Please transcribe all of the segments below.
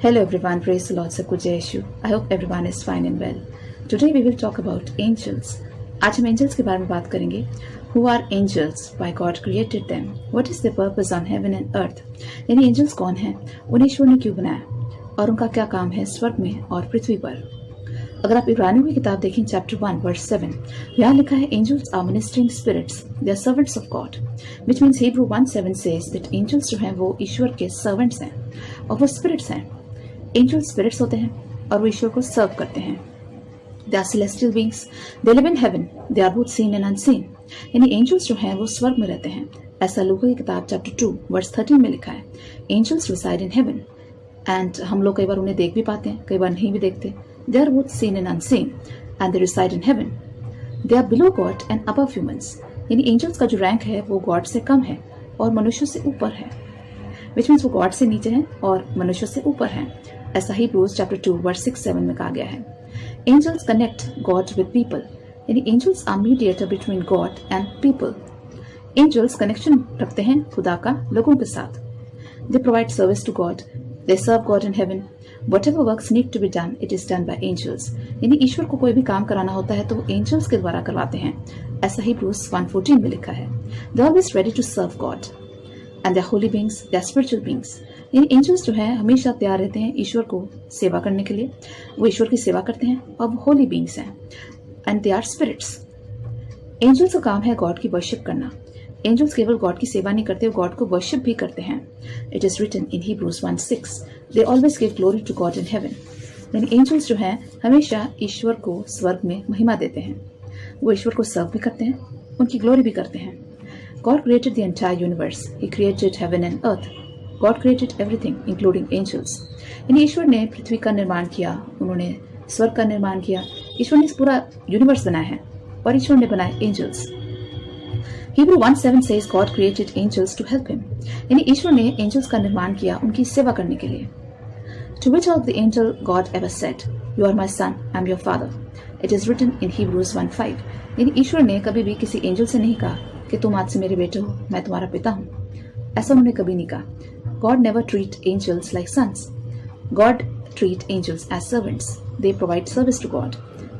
Hello everyone, praise the Lord, Sabku Jai Yeshu. I hope everyone is fine and well. Today we will talk about angels. आज हम angels के बारे में बात करेंगे. Who are angels? Why God created them? What is their purpose on heaven and earth? यानी angels कौन हैं? उन्हें ईश्वर ने क्यों बनाया? और उनका क्या काम है स्वर्ग में और पृथ्वी पर? अगर आप इब्रानियों की किताब देखें चैप्टर 1 वर्स 7, यहाँ लिखा है angels are ministering spirits, they are servants of God, which means Hebrew 1:7 says that angels जो हैं वो ईश्वर के servants हैं और वो spirits हैं. Angels spirits होते हैं और वो ईश्वर को सर्व करते हैं. They are celestial beings, they live in heaven, they are both seen and unseen. यानी angels जो हैं वो स्वर्ग में रहते हैं. ऐसा लूका की किताब चैप्टर 2 वर्स 13 में लिखा है. Angels reside in heaven and हम लोग कई बार उन्हें देख भी पाते हैं, कई बार नहीं भी देखते. They are both seen and unseen and they reside in heaven. They are below God and above humans. यानी angels का जो रैंक है वो गॉड से कम है और मनुष्यों से ऊपर है. Which means वो गॉड से नीचे हैं और मनुष्यों से ऊपर हैं. ऐसा ही Hebrews chapter 2 verse 6-7 में कहा गया है. Angels connect God with people. यानी angels are mediator between God and people. Angels connection रखते हैं खुदा का लोगों के साथ. They provide service to God. They serve God in heaven. Whatever works need to be done, it is done by angels. यानी ईश्वर को कोई भी काम कराना होता है तो वो angels के द्वारा करवाते हैं. ऐसा ही Hebrews 1:14 में लिखा है. They are always ready to serve God. And they are holy beings, they are spiritual beings. यानी angels जो हैं हमेशा तैयार रहते हैं ईश्वर को सेवा करने के लिए. वो ईश्वर की सेवा करते हैं और वो holy beings हैं. And they are spirits. Angels का काम है गॉड की वर्शिप करना. Angels केवल गॉड की सेवा नहीं करते, वो गॉड को वर्शिप भी करते हैं. It is written in Hebrews 1:6, they always give glory to God in heaven. यानी angels जो हैं हमेशा ईश्वर को स्वर्ग में महिमा देते हैं. वो ईश्वर को सर्व भी करते हैं, उनकी ग्लोरी भी करते हैं. God created the entire universe. He created heaven and earth. God created everything, including angels. यानी ईश्वर ने पृथ्वी का निर्माण किया, उन्होंने स्वर्ग का निर्माण किया. ईश्वर ने इस पूरा यूनिवर्स बनाया है और ईश्वर ने बनाए angels. Hebrew 1:7 says God created angels to help him. यानी ईश्वर ने एंजल्स का निर्माण किया उनकी सेवा करने के लिए. To which of the angel God ever said, "You are my son, I am your father." It is written in Hebrews 1:5. यानी ईश्वर ने कभी भी किसी एंजल से नहीं कहा कि तुम आज से मेरे बेटे हो, मैं तुम्हारा पिता हूँ. ऐसा उन्होंने कभी नहीं कहा. God never treat angels like sons. God treat angels as servants. They provide service to God.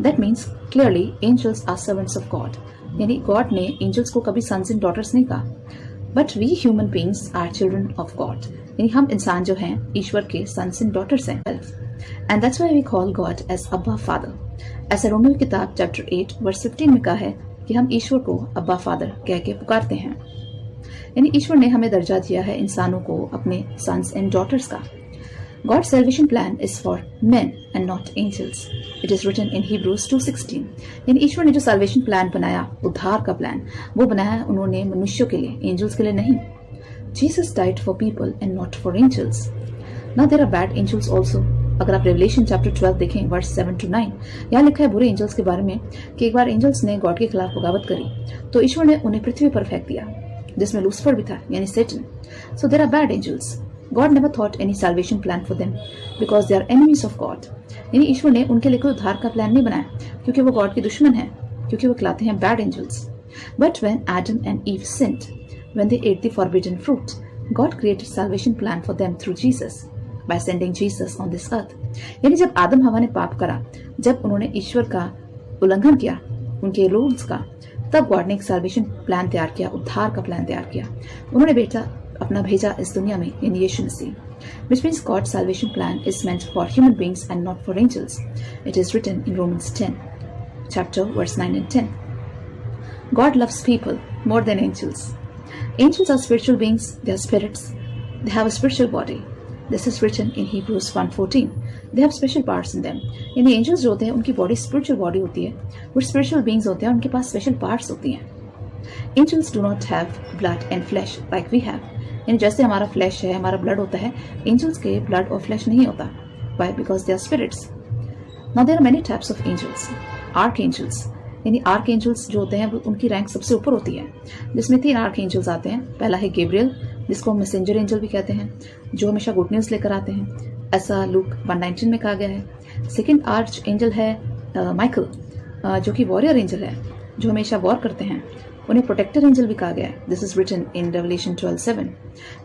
That means clearly angels are servants of God. यानी गॉड ने एंजल्स को कभी सन्स एंड डॉटर्स नहीं कहा. But we human beings are children of God. यानी हम इंसान जो हैं ईश्वर के सन्स एंड डॉटर्स हैं. And that's why we call God as अब्बा फादर. ऐसा रोमियो की किताब चैप्टर 8 वर्स 15 में कहा है कि हम ईश्वर को अब्बा फादर कह के पुकारते हैं. यानी ईश्वर ने हमें दर्जा दिया है इंसानों को अपने सन्स एंड डॉटर्स का. God's salvation plan is for men and not angels. It is written in Hebrews 2:16. यानी ईश्वर ने जो salvation plan बनाया, उद्धार का प्लान, वो बनाया उन्होंने मनुष्यों के लिए, angels के लिए नहीं. Jesus died for people and not for angels. Now there are bad angels also. अगर आप Revelation chapter 12 देखें verse 7-9, यहाँ लिखा है बुरे angels के बारे में कि एक बार angels ने गॉड के खिलाफ बगावत करी तो ईश्वर ने उन्हें पृथ्वी पर फेंक दिया, जिसमें लूसीफर भी था यानी Satan. So there are bad angels. God never thought any salvation plan for them because they are enemies of God. यानी ईश्वर ने उनके लिए कोई उद्धार का प्लान नहीं बनाया क्योंकि वो गॉड के दुश्मन हैं, क्योंकि वो खिलाते हैं bad angels. But when Adam and Eve sinned, when they ate the forbidden fruit, God created salvation plan for them through Jesus by sending Jesus on this earth. यानी जब आदम हवा ने पाप करा, जब उन्होंने ईश्वर का उल्लंघन किया, उनके रूल्स का, तब गॉड ने एक salvation प्लान तैयार किया, उद्धार का प्लान तैयार किया. उन्होंने बेटा अपना भेजा इस दुनिया में यानी यीशु मसीह. Which means God's salvation plan is meant for human beings and not for angels. It is written in Romans 10, chapter verse 9 and 10. God loves people more than angels. Angels are spiritual beings, they are spirits. They have a spiritual body. This is written in Hebrews 1:14. They have special parts in them. यानी angels जो होते हैं उनकी body spiritual body होती है, वो spiritual beings होते हैं, उनके पास special parts होती हैं. Angels do not have blood and flesh like we have. यानी जैसे हमारा फ्लैश है, हमारा ब्लड होता है, एंजल्स के ब्लड और फ्लैश नहीं होता. Why? Because they are spirits. Now there are many types of angels. Archangels यानी आर्कएंजल्स जो होते हैं वो उनकी रैंक सबसे ऊपर होती है, जिसमें 3 आर्कएंजल्स आते हैं. पहला है गैब्रियल, जिसको मैसेंजर एंजल भी कहते हैं, जो हमेशा गुड न्यूज लेकर आते हैं. ऐसा लूक 1:19 में कहा गया है. सेकेंड आर्च एंजल है माइकल, जो कि वॉरियर एंजल है, जो हमेशा वॉर करते हैं. उन्हें प्रोटेक्टर एंजल भी कहा गया है। This is written in Revelation 12:7।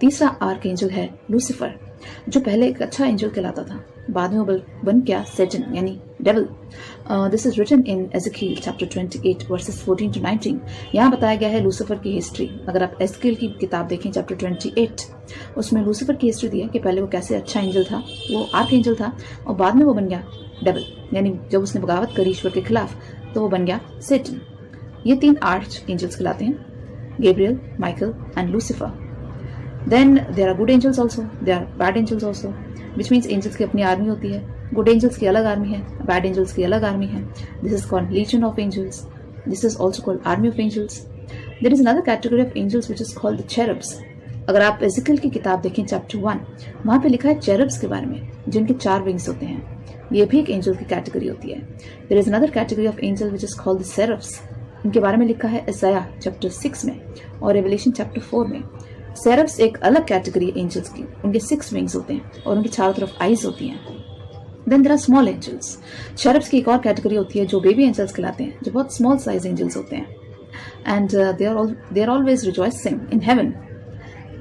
तीसरा आर्क एंजल है लूसीफर, जो पहले एक अच्छा एंजल कहलाता था, बाद में वो बन गया सैटन यानी devil. This is written in Ezekiel chapter 28 verses 14 to 19। यहाँ बताया गया है लूसीफर की हिस्ट्री। अगर आप एज़ेकियल की किताब देखें चैप्टर 28, उसमें लूसीफर की हिस्ट्री दी है कि पहले वो कैसे अच्छा एंजल था, वो आर्क एंजल था, और बाद में वो बन गया डेविल, यानी जब उसने बगावत करी ईश्वर के खिलाफ तो वो बन गया सैटन। ये 3 आर्च एंजल्स कहलाते हैं, Gabriel, Michael and Lucifer. Then there are good angels also, there are bad angels also, which means angels की अपनी आर्मी होती है, good angels की अलग आर्मी है, bad angels की अलग आर्मी है। This is called legion of angels. This is also called army of angels. There is another category of angels which is called the cherubs. अगर आप एज़ेकियल की किताब देखें चैप्टर 1, वहाँ पे लिखा है चेरब्स के बारे में, जिनके 4 विंग्स होते हैं। ये भी एक एंजल की कैटेगरी होती है। There is another category of angel which is called the seraphs. इनके बारे में लिखा है इसाया चैप्टर 6 में और रेवलेशन चैप्टर 4 में। सेरफ्स एक अलग कैटेगरी है एंजल्स की, उनके 6 विंग्स होते हैं और उनकी चारों तरफ आईज होती हैं। Then there are small angels. Seraphs की एक और कैटेगरी होती है जो बेबी एंजल्स कहलाते हैं, जो बहुत स्मॉल साइज एंजल्स होते हैं, and they are always rejoicing in heaven.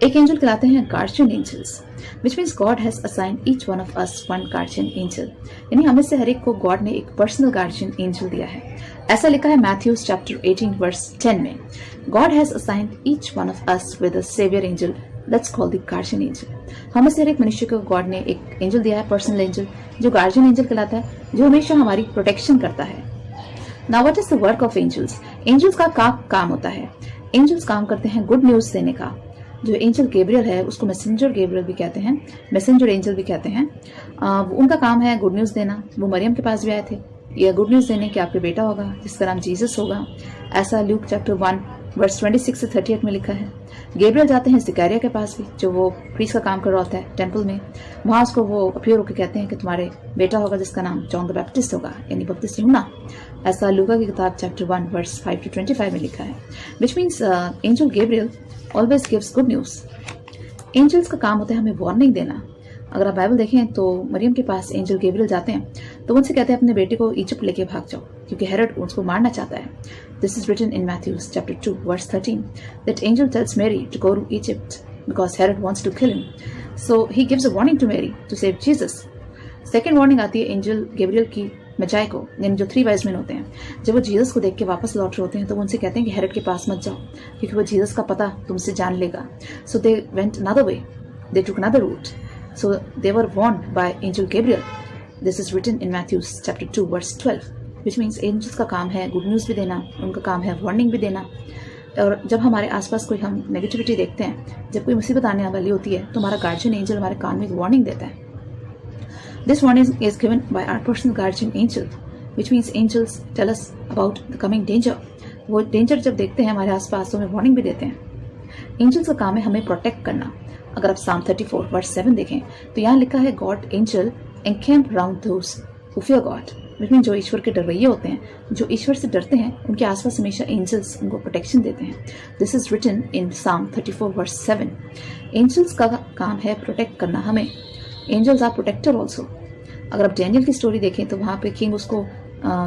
एक एंजल कहलाते हैं guardian angels, which means God has assigned each one of us one guardian angel, यानी हमें से हर एक को गॉड ने एक पर्सनल गार्जियन एंजल दिया है। ऐसा लिखा है मैथ्यूज चैप्टर 18 वर्स 10 में, God has assigned each one of us with a savior angel that's called the guardian angel. हमें से हर एक मनुष्य को गॉड ने एक एंजल दिया है, पर्सनल एंजल, जो गार्जियन एंजल कहलाता है, जो हमेशा हमारी प्रोटेक्शन करता है। Now what is the work of angels? Angels का काम होता है, एंजल्स काम करते हैं गुड न्यूज देने का। जो एंजल गैब्रियल है उसको मैसेंजर गैब्रियल भी कहते हैं, मैसेंजर एंजल भी कहते हैं। उनका काम है गुड न्यूज देना। वो मरियम के पास भी आए थे ये गुड न्यूज देने कि आपके बेटा होगा जिसका नाम जीसस होगा। ऐसा ल्यूक चैप्टर 1 वर्स 26 से 38 में लिखा है। गैब्रियल जाते हैं सिकारिया के पास भी, जो वो प्रीस्ट का काम कर रहा होता है टेम्पल में। वहां उसको वो अपीयर होकर कहते हैं कि तुम्हारे बेटा होगा जिसका नाम जॉन द बैप्टिस्ट होगा, यानी बपतिस्मा यूहन्ना। ऐसा लूका की किताब चैप्टर 1 वर्स 5 to 25 में लिखा है, which means angel Gabriel always gives good news. Angels का काम होता है हमें वार्निंग देना। अगर आप बाइबल देखें तो मरियम के पास एंजल गैब्रियल जाते हैं तो उनसे कहते हैं अपने बेटे को इजिप्ट लेके भाग जाओ, क्योंकि हेरोड उसको मारना चाहता है। This is written in Matthew's chapter 2 verse 13 that angel tells Mary to go to Egypt because Herod wants to kill him, so he gives a warning to Mary to save Jesus. Second warning आती है angel Gabriel की मजाए को, यानी जो 3 wise man होते हैं। जब वो जीसस को देख के वापस लौट रहे होते हैं तो वो उनसे कहते हैं कि हेरोड के पास मत जाओ, क्योंकि वो जीसस का पता तुमसे जान लेगा। So they went another way, they took another route, so they were warned by angel Gabriel. This is written in Matthew chapter 2 verse 12, which means angels का काम है गुड न्यूज भी देना, उनका काम है वार्निंग भी देना। और जब हमारे आसपास कोई हम नेगेटिविटी देखते हैं, जब कोई मुसीबत आने वाली होती है तो हमारा गार्जियन एंजल हमारे कान में एक वार्निंग देता है। This warning is given by our personal guardian angel, which means angels tell us about the coming danger. वो डेंजर जब देखते हैं हमारे आसपास तो हमें वार्निंग भी देते हैं। एंजल्स का काम है हमें प्रोटेक्ट करना। अगर आप साम 34 वर्स 7 देखें तो यहाँ लिखा है गॉड एंजल एनकैम्प राउंड दोस हू फियर गॉड, जिसमें जो ईश्वर के डरवैये होते हैं, जो ईश्वर से डरते हैं, उनके आसपास हमेशा एंजल्स उनको प्रोटेक्शन देते हैं। दिस इज रिटन इन साम 34 वर्स 7। एंजल्स का काम है प्रोटेक्ट करना हमें। Angels are protector also. अगर आप डैनियल की स्टोरी देखें तो वहाँ पे किंग उसको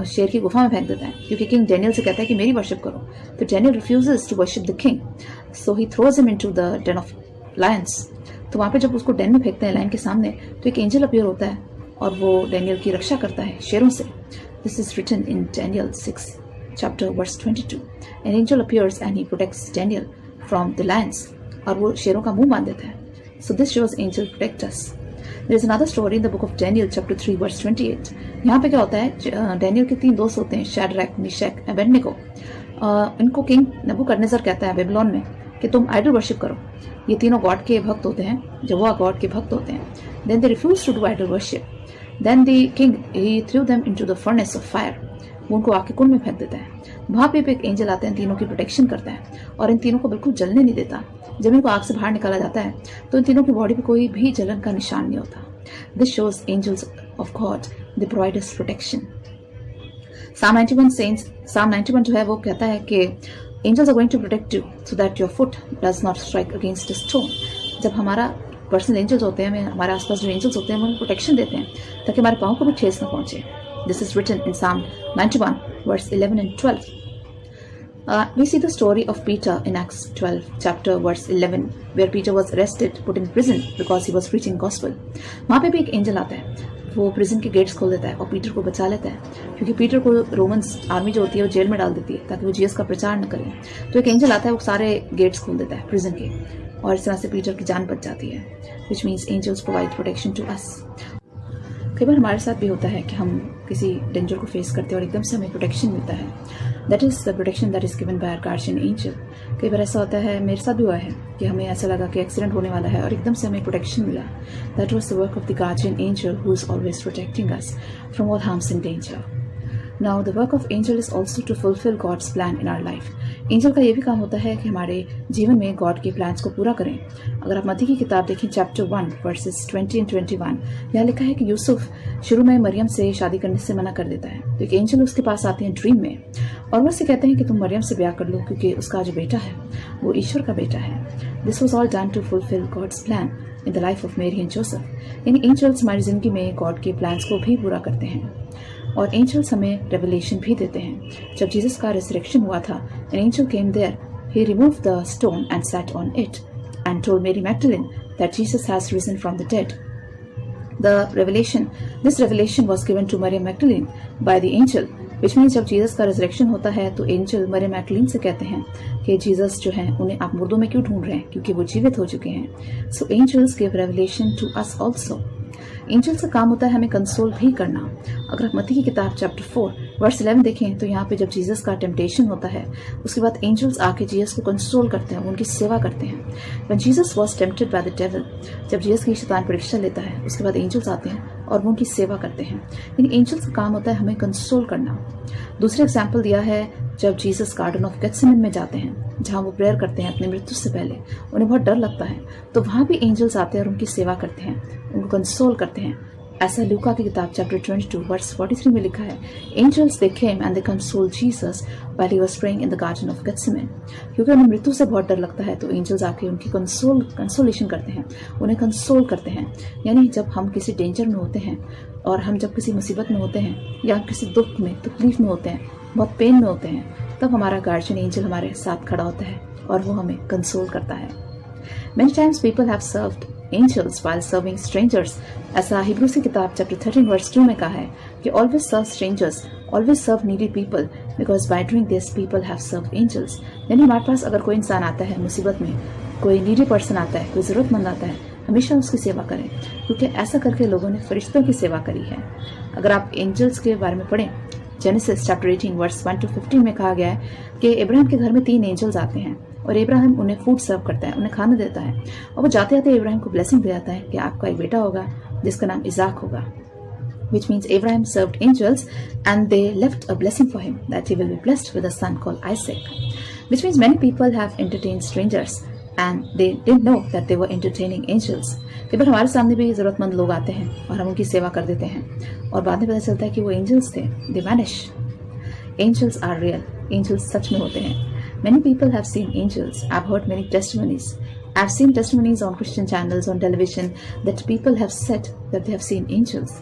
शेर की गुफा में फेंक देता है, क्योंकि किंग डैनियल से कहता है कि मेरी वर्शिप करो, तो Daniel refuses to worship the king, so he throws him into the den of lions. तो वहाँ पे जब उसको डेन में फेंकते हैं लायन के सामने, तो एक एंजल अपीयर होता है और वो डैनियल की रक्षा करता है शेरों से। This is written in Daniel 6 chapter verse 22। An angel appears and he protects Daniel from the lions, और वो शेरों का मुंह बांध देता है। So this shows angel protect us. There is another story in the book of Daniel chapter 3 verse 28। यहाँ पे क्या होता है, डैनियल के 3 दोस्त होते हैं, शैड्रैक, मिशैक, अबेदनेगो। इनको किंग नबूकदनेस्सर कहता है बेबीलोन में कि तुम आइडल वर्शिप करो। ये तीनों गॉड के भक्त होते हैं, जब वो गॉड के भक्त होते हैं। Then they refuse to do idol worship. Then the king he threw them into the furnace of fire. वो उनको आग के कुंड में फेंक देता है। वहां पे एक एंजल आता है, तीनों की प्रोटेक्शन करता है और इन तीनों को बिल्कुल जलने नहीं देता। जब इनको आग से बाहर निकाला जाता है तो इन तीनों की बॉडी पे कोई भी जलन का निशान नहीं होता। This shows angels of God, they provide us protection. Psalm 91 जो है वो कहता है कि angels are going to protect you so that your foot does not strike against a stone. जब हमारा पर्सनल एंजल्स होते हैं, हमारे आसपास जो एंजल्स होते हैं, वो हमें प्रोटेक्शन देते हैं ताकि हमारे पाँव को भी ठेस न पहुंचे। दिस इज रिटन इन साम 91 verse 11 and 12. We see the story of Peter in Acts 12, chapter verse 11, where Peter was arrested, put in prison because he was preaching gospel. वहाँ पे भी एक एंजल आता है, वो प्रिजन के गेट्स खोल देता है और पीटर को बचा लेता है, क्योंकि पीटर को रोमन्स आर्मी जो होती है वो जेल में डाल देती है ताकि वो जीसस का प्रचार न करे। तो एक एंजल आता है, वो सारे गेट्स खोल देता है प्रिजन के, और इस तरह से पीटर की जान बच जाती है, which means angels provide protection to us. कई बार हमारे साथ भी होता है कि हम किसी डेंजर को फेस करते हैं और एकदम से हमें प्रोटेक्शन मिलता है। That is the protection that is given by our guardian angel. कई बार ऐसा होता है, मेरे साथ भी हुआ है कि हमें ऐसा लगा कि एक्सीडेंट होने वाला है और एकदम से हमें प्रोटेक्शन मिला। That was the work of the guardian angel who is always protecting us from all harms and danger. Now the work of angel is also to fulfill God's plan in our life. Angel का ये भी काम होता है कि हमारे जीवन में गॉड के प्लान्स को पूरा करें। अगर आप मत्ती की किताब देखें चैप्टर 1 वर्सेस 20 एंड 21, यहाँ लिखा है कि यूसुफ शुरू में मरियम से शादी करने से मना कर देता है, तो एक एंजल उसके पास आते हैं ड्रीम में और वो उससे कहते हैं कि तुम मरियम से ब्याह कर लो क्योंकि उसका जो बेटा है वो ईश्वर का बेटा है। This was all done to fulfil God's plan in the life of Mary and Joseph. यानी एंजल्स हमारी जिंदगी में गॉड के प्लान्स को भी पूरा करते हैं और एंजल्स हमें रेवलेशन भी देते हैं। जब जीसस का रिजरेक्शन हुआ था, an angel came there. He removed the stone and sat on it and told Mary Magdalene that Jesus has risen from the dead. This revelation was given to Mary Magdalene by the angel, which means जब Jesus का resurrection होता है तो angel मरी Magdalene से कहते हैं कि जीसस जो है उन्हें आप मुर्दों में क्यों ढूंढ रहे हैं, क्योंकि वो जीवित हो चुके हैं। So angels give revelation to us also. Angels का काम होता है हमें कंसोल भी करना। अगर आप मत्ती की किताब चैप्टर 4 वर्स 11 देखें तो यहाँ पे जब जीसस का टेम्पटेशन होता है उसके बाद एंजल्स आके जीसस को कंसोल करते हैं, उनकी सेवा करते हैं। When Jesus was tempted by the devil, जब जीसस की शैतान परीक्षा लेता है उसके बाद एंजल्स आते हैं और वो उनकी सेवा करते हैं। यानी एंजल्स का काम होता है हमें कंसोल करना। दूसरा एग्जाम्पल दिया है जब जीसस गार्डन ऑफ गेथसेमनी में जाते हैं जहाँ वो प्रेयर करते हैं अपनी मृत्यु से पहले, उन्हें बहुत डर लगता है, तो वहाँ भी एंजल्स आते हैं और उनकी सेवा करते हैं, उनको कंसोल करते हैं। ऐसा लूका की किताब चैप्टर 22 वर्स 43 में लिखा है, angels they came and they consoled Jesus while he was praying in the garden of Gethsemane. क्योंकि उन्हें मृत्यु से बहुत डर लगता है तो एंजल्स आके उनकी कंसोलेशन करते हैं, उन्हें कंसोल करते हैं। यानी जब हम किसी डेंजर में होते हैं और हम जब किसी मुसीबत में होते हैं या किसी दुख में तकलीफ में होते हैं, बहुत पेन में होते हैं, तब हमारा गार्जियन एंजल हमारे साथ खड़ा होता है और वो हमें कंसोल करता है। Many times people have served angels while serving strangers. ऐसा हिब्रूस की किताब चैप्टर 13 वर्स 2 में कहा है कि always serve strangers, always serve needy people, because by doing this people have served angels. यानी हमारे पास अगर कोई इंसान आता है मुसीबत में, कोई नीडी पर्सन आता है, कोई जरूरतमंद आता है, हमेशा उसकी सेवा करें, क्योंकि ऐसा करके लोगों ने फरिश्तों की सेवा करी है। अगर आप एंजल्स के बारे में पढ़ें, जेनेसिस चैप्टर 18 वर्स 1 to 15 में कहा गया है कि इब्राहिम के घर में 3 एंजल्स आते हैं और इब्राहिम उन्हें फूड सर्व करता है, उन्हें खाना देता है, और वो जाते जाते इब्राहिम को ब्लेसिंग दे जाता है कि आपका एक बेटा होगा जिसका नाम इजाक होगा। Which means Abraham served angels and they left a blessing for him that he will be blessed with a son called Isaac. Which means many people have entertained strangers and they didn't know that they were entertaining angels. कई बार हमारे सामने भी जरूरतमंद लोग आते हैं और हम उनकी सेवा कर देते हैं और बाद में पता चलता है कि वो एंजल्स थे। They vanish. Angels are real. Angels सच में होते हैं। Many people have seen angels. I've heard many testimonies. I've seen testimonies on Christian channels on television that people have said that they have seen angels.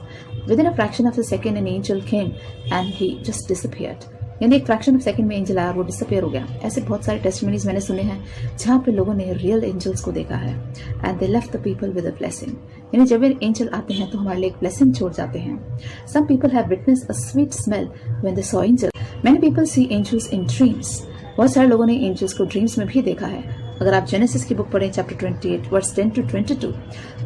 Within a fraction of a second, an angel came and he just disappeared. यानी एक fraction of second में angel आया और वो disappear हो गया। ऐसे बहुत सारे टेस्टिमनीज मैंने सुने हैं जहाँ पे लोगों ने रियल एंजल्स को देखा है and they left the people with a blessing. यानी जब ये एंजल आते हैं तो हमारे लिए एक ब्लेसिंग छोड़ जाते हैं। Some people have witnessed a sweet smell when they saw angel. Many people see angels in dreams. बहुत सारे लोगों ने एंजल्स को ड्रीम्स में भी देखा है। अगर आप जेनेसिस की बुक पढ़ें चैप्टर 28 वर्स 10 to 22,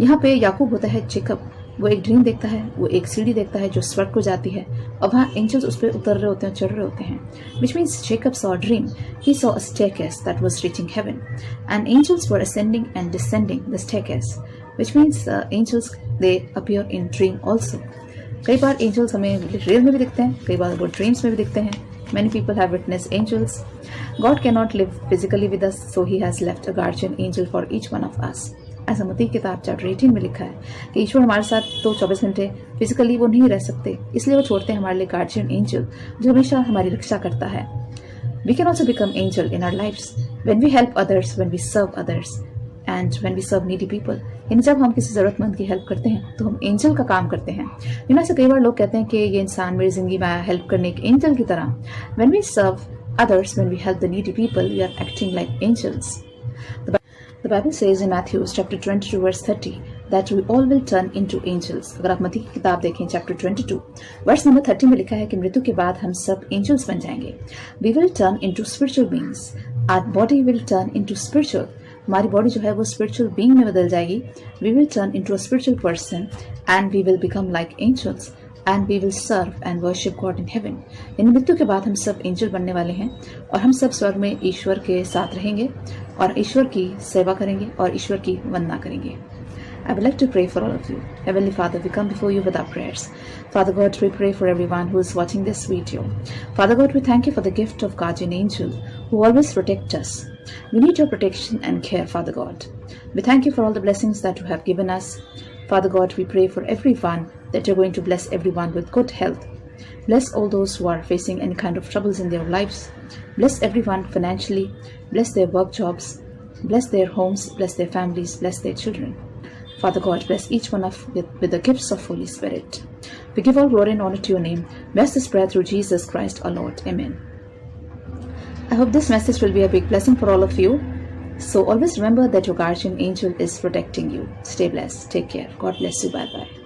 यहाँ पे याकूब होता है जेकब, वो एक ड्रीम देखता है, वो एक सीढ़ी देखता है जो स्वर्ग को जाती है और वहाँ एंजल्स उस पर उतर रहे होते हैं, चढ़ रहे होते हैं। Which means Jacob saw a dream. He saw a staircase that was reaching heaven, and angels were ascending and descending the staircase. Which means angels they appear in dream also. कई बार एंजल्स हमें real में भी दिखते हैं, कई बार वो dreams में भी दिखते हैं। Many people have witnessed angels. God cannot live physically with us, so He has left a guardian angel for each one of us. ऐसा मत्ती किताब चैप्टर 18 में लिखा है कि ईश्वर हमारे साथ तो 24 घंटे फिजिकली वो नहीं रह सकते, इसलिए वो छोड़ते हैं हमारे लिए गार्जियन एंजल जो हमेशा हमारी रक्षा करता है। We can also become angel in our lives when we help others, when we serve others, and when we serve needy people. यानी जब हम किसी जरूरतमंद की हेल्प करते हैं तो हम एंजल का काम करते हैं। ऐसे कई बार लोग कहते हैं कि ये इंसान मेरी जिंदगी में आया हेल्प करने एक एंजल की तरह। When we serve others, when we help the needy people, we are acting like angels. The Bible says in Matthew chapter 22 verse 30 that we all will turn into angels. अगर आप मत्ती की किताब देखें चैप्टर 22 वर्स नंबर 30 में लिखा है कि मृत्यु के बाद हम सब एंजल्स बन जाएंगे. We will turn into spiritual beings. Our body will turn into spiritual. हमारी बॉडी जो है वो स्पिरिचुअल बीइंग में बदल जाएगी. We will turn into a spiritual person and we will become like angels. And we will serve and worship God in heaven. इन मृत्यु के बाद हम सब एंजल बनने वाले हैं और हम सब स्वर्ग में ईश्वर के साथ रहेंगे और ईश्वर की सेवा करेंगे और ईश्वर की वंदना करेंगे. I would like to pray for all of you. Heavenly Father, we come before you with our prayers. Father God, we pray for everyone who is watching this video. Father God, we thank you for the gift of guardian angel who always protect us. We need your protection and care, Father God. We thank you for all the blessings that you have given us. Father God, we pray for everyone that you're going to bless everyone with good health. Bless all those who are facing any kind of troubles in their lives. Bless everyone financially. Bless their work jobs. Bless their homes. Bless their families. Bless their children. Father God, bless each one with the gifts of Holy Spirit. We give all glory and honor to your name. Bless this prayer through Jesus Christ our Lord. Amen. I hope this message will be a big blessing for all of you. So always remember that your guardian angel is protecting you. Stay blessed. Take care. God bless you. Bye-bye.